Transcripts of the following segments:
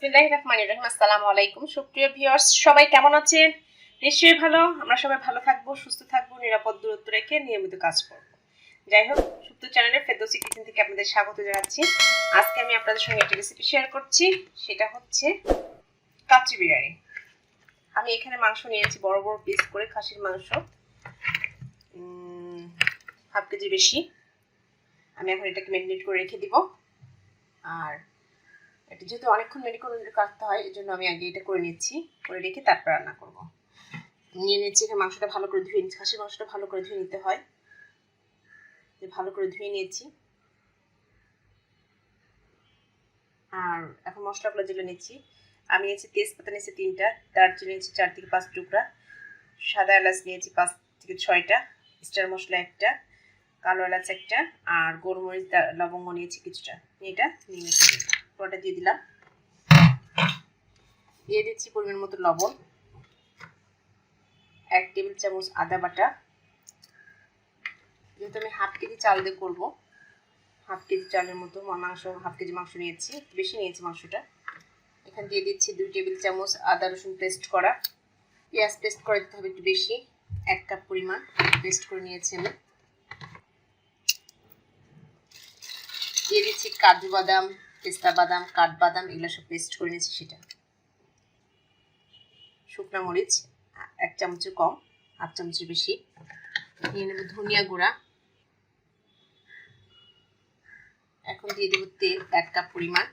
বিসমিল্লাহির রহমানির রহিম। আসসালামু আলাইকুম সুপ্রিয় ভিউয়ার্স, সবাই কেমন আছেন? নিশ্চয়ই ভালো। আমরা সবাই ভালো থাকবো, সুস্থ থাকবো, নিরাপদ দূরত্ব রেখে নিয়মিত কাজ করব। যাই হোক, সুপ্তো চ্যানেলের ফেরদৌসি কিচেন থেকে আপনাদের স্বাগত জানাচ্ছি। আজকে আমি আপনাদের সঙ্গে একটা রেসিপি শেয়ার করছি, সেটা হচ্ছে কাচ্চি বিরিয়ানি। আমি এখানে মাংস নিয়েছি বড় বড় পিস করে, খাসির মাংস 1/2 কেজি বেশি। আমি এখন এটাকে ম্যারিনেট করে রেখে দিব। আর এটা যেহেতু অনেকক্ষণ রেডি করে কাটতে হয়, এই জন্য আমি আগে এটা করে নিচ্ছি, করে রেখে তারপর রান্না করব। নিয়ে নিচ্ছি এখানে মাংসটা ভালো করে ধুয়ে নিচ্ছি, খাসির মাংসটা ভালো করে ধুয়ে নিতে হয়, ভালো করে ধুয়ে নিয়েছি। আর এখন মশলাগুলো যেগুলো নিচ্ছি, আমি নিয়েছি তেজপাতা নিয়েছি 3টা, দারচিনি নিয়েছি 4 থেকে 5 টুকরা, সাদা এলাচ নিয়েছি 5 থেকে 6টা, স্টার মশলা 1টা, কালো এলাচ 1টা, আর গোলমরিচ লবঙ্গ নিয়েছি কিছুটা। এটা নিয়ে পুরোটা দিয়ে দিলাম। দিয়ে দিচ্ছি পরিমাণ মতো লবণ, 1 টেবিল চামচ আদা বাটা। যেহেতু আমি 1/2 কেজি চাল দিয়ে করবো, 1/2 কেজি চালের মতো মাংস, 1/2 কেজি মাংস নিয়েছি, বেশি নিয়েছি মাংসটা। এখানে দিয়ে দিচ্ছি 2 টেবিল চামচ আদা রসুন পেস্ট করা। পেঁয়াজ পেস্ট করে দিতে হবে একটু বেশি, 1 কাপ পরিমাণ পেস্ট করে নিয়েছি আমি। দিয়ে দিচ্ছি কাজু বাদাম, পেস্তা বাদাম, কাঠবাদাম, এগুলো সব পেস্ট করে নিয়েছি সেটা। শুকনো মরিচ 1 চামচের কম, 1/2 চামচের বেশি। নিয়ে নেব ধনিয়া গুঁড়া। এখন দিয়ে দেব তেল 1 কাপ পরিমাণ।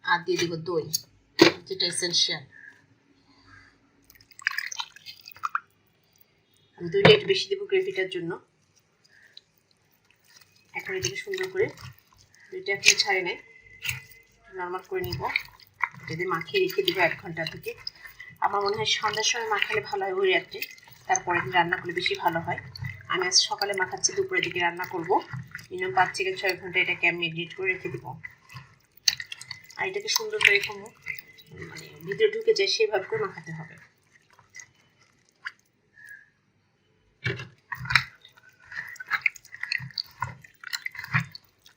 আর দিয়ে দেব দই, যেটা এসেনশিয়াল। আমি দইটা একটু বেশি দেবো গ্রেভিটার জন্য। এখন এটাকে সুন্দর করে, দইটা এখন ছাড়ে নেয়, নরমাল করে নিব। এটা দিয়ে মাখিয়ে রেখে দেবো 1 ঘন্টা থেকে। আমার মনে হয় সন্ধ্যার সময় মাখালে ভালো হয়, ওই রাত্রে, তারপরে দিন রান্না করলে বেশি ভালো হয়। আমি আজ সকালে মাখাচ্ছি, দুপুরের দিকে রান্না করব। মিনিমাম 5 থেকে 6 ঘন্টা এটাকে আমি ম্যারিনেট করে রেখে দেবো। আর এটাকে সুন্দর করে এরকম মানে ভিতরে ঢুকে যায় সেভাবে করে মাখাতে হবে।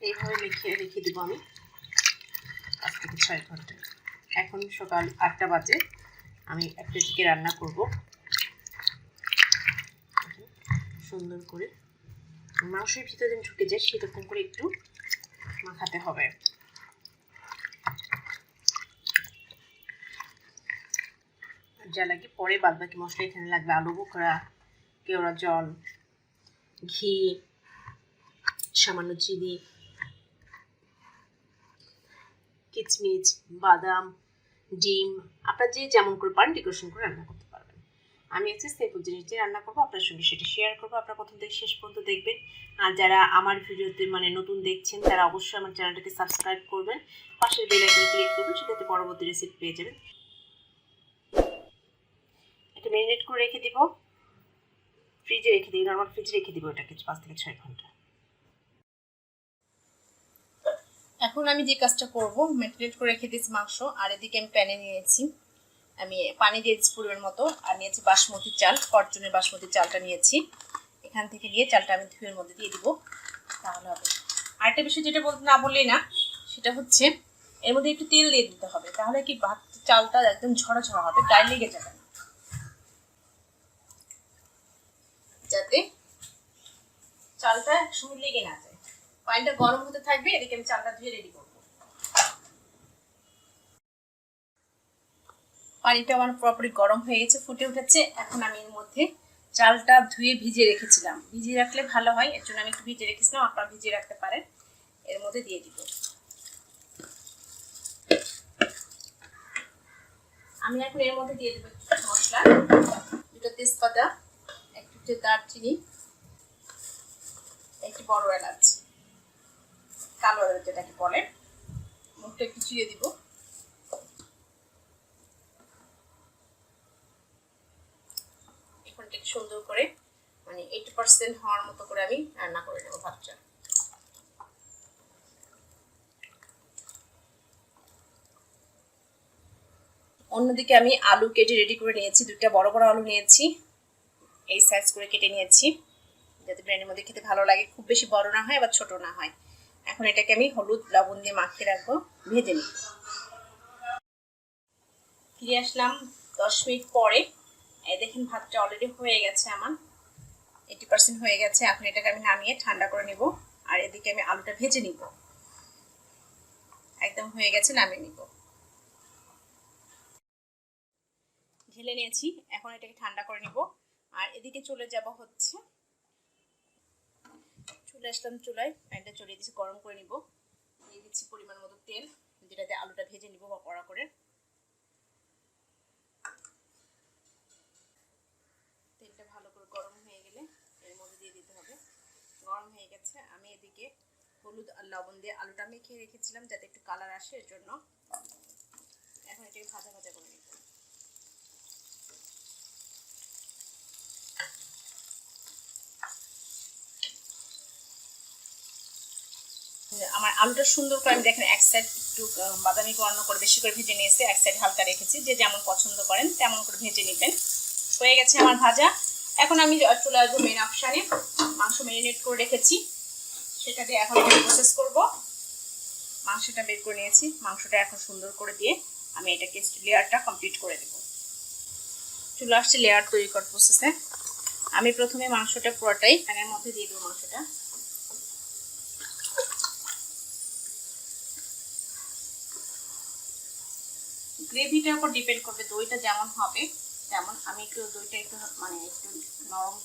এইভাবে মেখে রেখে দেবো আমি 5 থেকে 6 ঘন্টা। এখন সকাল 8টা বাজে, আমি একটা দিকে রান্না করব। সুন্দর করে মাংসের ভিতরে ঢুকে যায় সেরকম করে একটু মাখাতে হবে। যা লাগে পরে বাদ বাকি মশলা এখানে লাগবে: আলু বোখরা, কেওড়া জল, ঘি, সামান্য চিনি, কিচমিচ, বাদাম, ডিম। আপনারা যে যেমন করে পারেন ডেকোরেশন করে রান্না করতে পারবেন। আমি হচ্ছে সিম্পল জিনিস দিয়ে রান্না করবো, আপনার সঙ্গে সেটা শেয়ার করবো। আপনারা প্রথম থেকে শেষ পর্যন্ত দেখবেন। আর যারা আমার ভিডিওতে নতুন দেখছেন, তারা অবশ্যই আমার চ্যানেলটাকে সাবস্ক্রাইব করবেন, পাশের বেল আইকনে ক্লিক করবেন, সেটাতে পরবর্তী রেসিপি পেয়ে যাবেন। এটা ম্যারিনেট করে রেখে দিব, ফ্রিজে রেখে দিই, নর্মাল ফ্রিজে রেখে দিব এটাকে 5 থেকে 6 ঘন্টা। এখন আমি যে কাজটা করব, ম্যারিনেট করে রেখে দিয়েছি মাংস, আর এদিকে আমি প্যানে নিয়েছি, আমি পানি দিয়েছি পরিমাণ মতো, আর নিয়েছি বাসমতি চাল, ফরচুনের বাসমতি চালটা নিয়েছি। এখান থেকে নিয়ে চালটা আমি ধুয়ের মধ্যে দিয়ে দিব, তাহলে হবে। আরেকটা বিষয় যেটা বলতে না বললেই না, সেটা হচ্ছে এর মধ্যে একটু তেল দিয়ে দিতে হবে, তাহলে কি ভাত চালটা একদম ঝরা ঝরা হবে, গায়ে লেগে যাবে না, যাতে চালটা একসঙ্গে লেগে না যায়। পানিটা গরম হতে থাকবে, এদিকে আমি চালটা ধুয়ে রেডি করবো। পানিটা আমার পুরোপুরি গরম হয়ে গেছে, ফুটে উঠেছে। এখন আমি এর মধ্যে চালটা ধুয়ে ভিজিয়ে রেখেছিলাম, ভিজিয়ে রাখলে ভালো হয়, এর জন্য আমি একটু ভিজিয়ে রেখেছিলাম, আপনারা ভিজিয়ে রাখতে পারেন। এর মধ্যে দিয়ে দিব। আমি এখন এর মধ্যে দিয়ে দেবো মশলা: 2টা তেজপাতা, 1 টুকরো দারচিনি, 1টি বড় এলাচ, কালো এলাচ যেটাকে বলে, মুখটা একটু চিড়ে দিব। এখন একটু সুন্দর করে 80% হওয়ার মতো করে আমি রান্না করে নেবো ভাতটা। অন্যদিকে আমি আলু কেটে রেডি করে নিয়েছি, 2টা বড় বড় আলু নিয়েছি, এই সাইজ করে কেটে নিয়েছি। যাতে বিরিয়ানির মধ্যে খেতে ভালো লাগে, খুব বেশি বড় না হয় আবার ছোট না হয়। এখন এটাকে আমি হলুদ লবণ দিয়ে মাখিয়ে রাখবো, ভেজে নিই। ফিরে আসলাম 10 মিনিট পরে। এই দেখেন ভাতটা অলরেডি হয়ে গেছে, আমার 80% হয়ে গেছে। এখন এটাকে আমি নামিয়ে ঠান্ডা করে নিব। আর এদিকে আমি আলুটা ভেজে নিব। একদম হয়ে গেছে, নামিয়ে নিব। ঢেলে নিয়েছি, এখন এটাকে ঠান্ডা করে নিব। আর এদিকে চলে যাব হচ্ছে, চলে আসলাম চুলায়, প্যানটা চড়িয়ে দিচ্ছি, গরম করে নিব। দিয়ে দিচ্ছি পরিমাণ মতো তেল, যেটাতে আলুটা ভেজে নিব বা কড়া করে। তেলটা ভালো করে গরম হয়ে গেলে এর মধ্যে দিয়ে দিতে হবে। গরম হয়ে গেছে, আমি এদিকে হলুদ আর লবণ দিয়ে আলুটা মেখে রেখেছিলাম যাতে একটু কালার আসে, এর জন্য। এখন এটাকে ভাজা ভাজা করে নিব। আমার আলুটা সুন্দর করে আমি দেখেন এক সাইড একটু বাদামি বর্ণ করে বেশি করে ভেজে নিয়েছি, এক সাইড হালকা রেখেছি। যে যেমন পছন্দ করেন তেমন করে ভেজে নেবেন। হয়ে গেছে আমার ভাজা। এখন আমি চলে আসবো মেন অপশানে। মাংস ম্যারিনেট করে রেখেছি, সেটা দিয়ে এখন প্রসেস করব। মাংসটা বের করে নিয়েছি, মাংসটা এখন সুন্দর করে দিয়ে আমি এটাকে লেয়ারটা কমপ্লিট করে দেব। চলে আসছে লেয়ার তৈরি করার প্রসেসে। আমি প্রথমে মাংসটা পুরোটাই প্যানের মধ্যে দিয়ে দেবো। মাংসটা গ্রেভিটার উপর ডিপেন্ড করবে, দইটা যেমন হবে তেমন। আমি একটু দইটা একটু মানে একটু নরম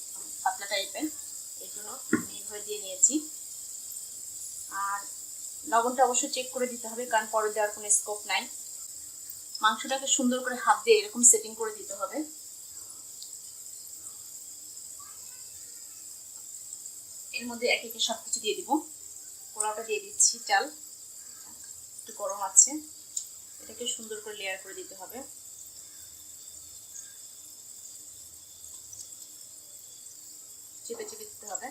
পাতলা টাইপের, এই জন্য এইভাবে দিয়ে নিয়েছি। আর লবণটা অবশ্যই চেক করে দিতে হবে, কারণ পরে দেওয়ার কোনো স্কোপ নাই। মাংসটাকে সুন্দর করে হাত দিয়ে এরকম সেটিং করে দিতে হবে। এর মধ্যে এক একে সব কিছু দিয়ে দিব। পোলাওটা দিয়ে দিচ্ছি, চাল একটু গরম আছে, এটাকে সুন্দর করে লেয়ার করে দিতে হবে। চেপে চেপে দিতে হবে।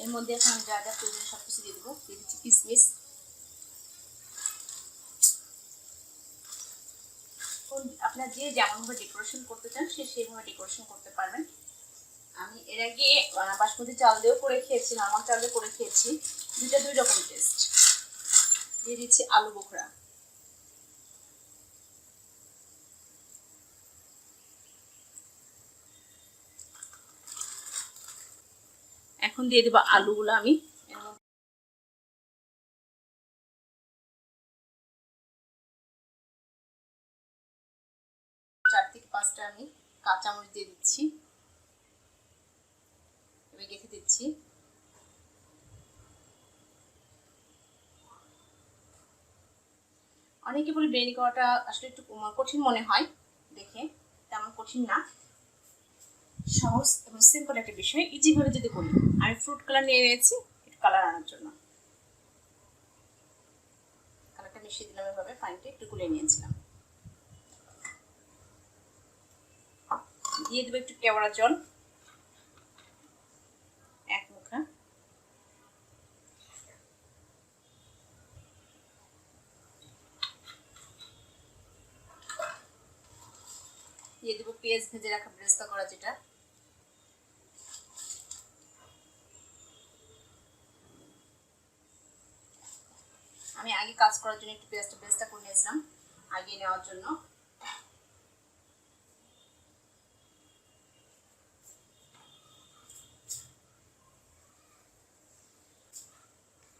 এর মধ্যে এখন আমি যা যা প্রয়োজন সব কিছু দিয়ে দেবো। দিয়ে দিচ্ছি কিশমিশ। আপনার যে যেমনভাবে ডেকোরেশন করতে চান সে সেইভাবে ডেকোরেশন করতে পারবেন। আমি এর আগে বাসমতি চাল দিয়েও করে খেয়েছি, নর্মাল চাল দিয়ে করে খেয়েছি, দুইটা দুই রকম টেস্ট। দিয়ে দিচ্ছি আলু বোখরা। এখন দিয়ে দেবো আলুগুলো। আমি চার থেকে পাঁচটা আমি কাঁচামরিচ দিয়ে দিচ্ছি, এবার গেঁথে দিচ্ছি। অনেকে বলে বিরিয়ানি করাটা আসলে একটু কঠিন মনে হয় দেখে, তেমন কঠিন না, সহজ এবং সিম্পল একটা বিষয়। ইজিভাবে যদি করি। আমি ফ্রুট কালার নিয়ে নিয়েছি একটু কালার আনার জন্য, কালারটা মিশিয়ে দিলাম এভাবে, পানিটা একটু গুলে নিয়েছিলাম। দিয়ে দেবো একটু কেওড়া জল, এক মুখা। দিয়ে দেবো পেঁয়াজ ভেজে রাখা ব্রেস্তা করা, যেটা আমি আগে কাজ করার জন্য একটু পেঁয়াজটা ব্রেস্তা করে নিয়েছিলাম আগে নেওয়ার জন্য।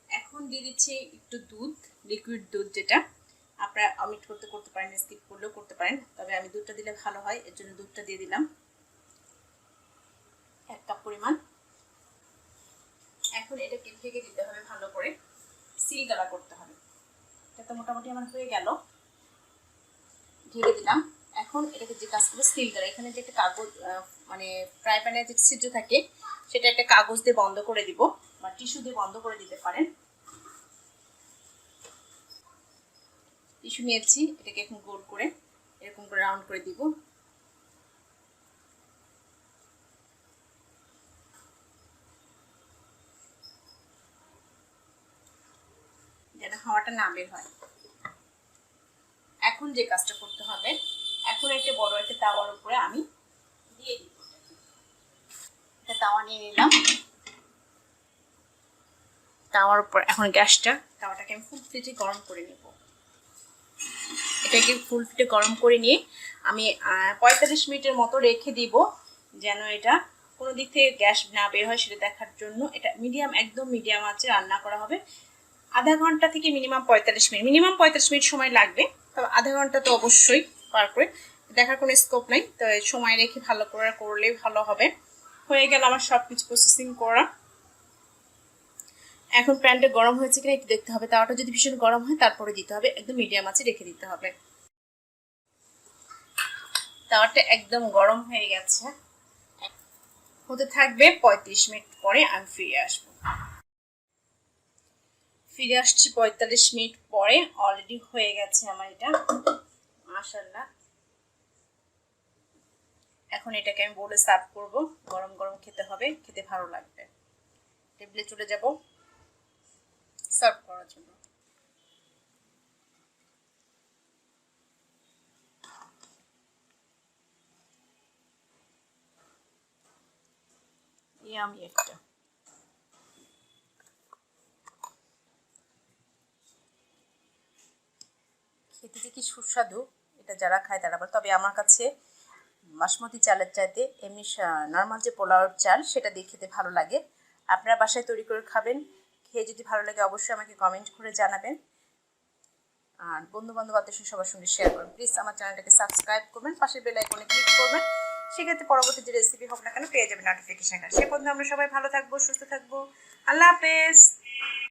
এখন দিয়ে দিচ্ছি একটু দুধ, লিকুইড দুধ, যেটা আপনারা অমিট করতে পারেন, স্কিপ করলেও করতে পারেন, তবে আমি দুধটা দিলে ভালো হয়, এর জন্য দুধটা দিয়ে দিলাম 1 কাপ পরিমাণ। এখন এটাকে ঢেকে দিতে হবে ভালো করে, সিল গালা করতে হবে। এটা তো মোটামুটি আমার হয়ে গেল, ঢেকে দিলাম। এখন এটাকে যে কাজ করবো সিল গালা, এখানে যে একটা কাগজ মানে ফ্রাই প্যানের যে ছিদ্র থাকে সেটা একটা কাগজ দিয়ে বন্ধ করে দিব, বা টিস্যু দিয়ে বন্ধ করে দিতে পারেন। টিস্যু নিয়েছি, এটাকে এখন গোল করে এরকম করে রাউন্ড করে দিব। যেন হাওয়াটা না বের হয়। এখন যে কাজটা করতে হবে, এখন একটা বড় একটা তাওয়ার উপরে আমি দিয়ে দিব। একটা তাওয়া নিয়ে নিলাম, তাওয়ার উপর এখন তাওয়াটাকে আমি ফুল ফ্লেটে গরম করে নেব। এটাকে ফুল ফ্লেটে গরম করে নিয়ে আমি 45 মিনিটের মতো রেখে দিব, যেন এটা কোনো দিক থেকে গ্যাস না বের হয় সেটা দেখার জন্য। এটা একদম মিডিয়াম আঁচে রান্না করা হবে। আধা ঘন্টা থেকে মিনিমাম 45 মিনিট সময় লাগবে, তবে আধা ঘন্টা তো অবশ্যই পার করে দেখার কোনো স্কোপ নাই, তো সময় রেখে ভালো করে করলেই ভালো হবে। হয়ে গেল আমার সব কিছু প্রসেসিং করা। এখন প্যানটা গরম হয়েছে কিনা একটু দেখতে হবে, তাওয়াটা যদি ভীষণ গরম হয় তারপরে দিতে হবে, একদম মিডিয়াম আঁচে রেখে দিতে হবে। তাওয়াটা একদম গরম হয়ে গেছে, হতে থাকবে। 35 মিনিট পরে আমি ফিরে আসবো। ফিরে আসছি 45 মিনিট পরে, অলরেডি হয়ে গেছে আমার এটা, মাশাআল্লাহ। এখন এটাকে আমি বোলে সার্ভ করব। গরম গরম খেতে হবে, খেতে ভালো লাগবে। টেবিলে চলে যাব সার্ভ করার জন্য। ইয়ামি একটা খেতে যে কি সুস্বাদু, এটা যারা খায় তারা বলে। তবে আমার কাছে বাসমতি চালের চাইতে এমনি নর্মাল যে পোলাওর চাল সেটা দিয়ে খেতে ভালো লাগে। আপনারা বাসায় তৈরি করে খাবেন, খেয়ে যদি ভালো লাগে অবশ্যই আমাকে কমেন্ট করে জানাবেন, আর বন্ধু বান্ধব আত্মীয় সবার সঙ্গে শেয়ার করবেন। প্লিজ আমার চ্যানেলটাকে সাবস্ক্রাইব করবেন, পাশের বেল আইকনে ক্লিক করবেন, সেক্ষেত্রে পরবর্তী যে রেসিপি হোক না কেন পেয়ে যাবেন নোটিফিকেশনটা। সে পর্যন্ত আমরা সবাই ভালো থাকবো, সুস্থ থাকবো। আল্লাহ হাফেজ।